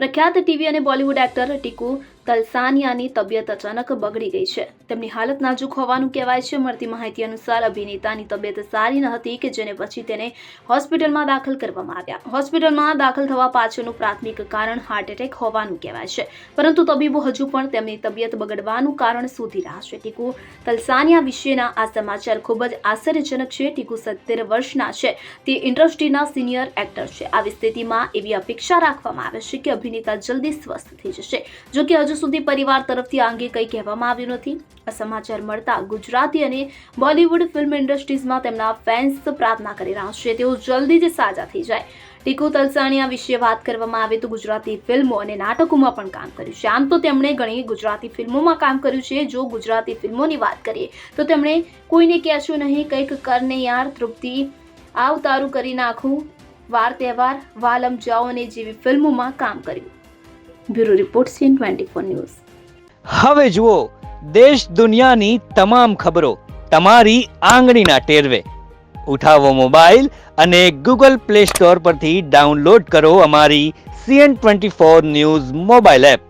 પ્રખ્યાત ટીવી અને બોલિવૂડ એક્ટર ટીકુ તલસાનિયાની તબિયત અચાનક બગડી ગઈ છે. તેમની હાલત નાજુક હોવાનું કહેવાય છે. મળતી માહિતી અનુસાર અભિનેતાની તબિયત સારી ન હતી કે જેને પછી તેને હોસ્પિટલમાં દાખલ કરવામાં આવ્યા. હોસ્પિટલમાં દાખલ થવા પાછળનું પ્રાથમિક કારણ હાર્ટ એટેક હોવાનું કહેવાય છે, પરંતુ તબીબો હજુ પણ તેમની તબિયત બગડવાનું કારણ શોધી રહ્યા છે. ટીકુ તલસાનિયા વિશેના આ સમાચાર ખૂબ જ આશ્ચર્યજનક છે. ટીકુ 70 વર્ષના છે. તે ઇન્ડસ્ટ્રીના સિનિયર એક્ટર છે. આવી સ્થિતિમાં એવી અપેક્ષા રાખવામાં આવે છે કે અભિનેતા જલ્દી સ્વસ્થ થઈ જશે. જો કે હજુ સુધી પરિવાર તરફથી આ અંગે કંઈ કહેવામાં આવ્યું નથી. આ સમાચાર મળતા ગુજરાતી અને બોલિવૂડ ફિલ્મ ઇન્ડસ્ટ્રીઝમાં તેમના ફેન્સ પ્રાર્થના કરી રહ્યા છે તેઓ જલ્દી જ સાજા થઈ જાય. ટીકુ તલસાનિયા વિશે વાત કરવામાં આવે તો ગુજરાતી ફિલ્મો અને નાટકોમાં પણ કામ કર્યું છે. આમ તો તેમણે ઘણી ગુજરાતી ફિલ્મોમાં કામ કર્યું છે. જો ગુજરાતી ફિલ્મોની વાત કરીએ તો તેમણે કોઈને કહેશું નહીં, કંઈક કરને યાર, તૃપ્તિ, આવ તારું કરી નાખું, વાર તહેવાર, વાલમ જાઓને જેવી ફિલ્મોમાં કામ કર્યું. Bureau report CN24 news. હવે જુઓ દેશ દુનિયાની તમામ ખબરો તમારી આંગળીના ટેરવે. ઉઠાવો મોબાઈલ અને Google Play Store પરથી ડાઉનલોડ કરો અમારી CN24 ન્યૂઝ મોબાઈલ એપ.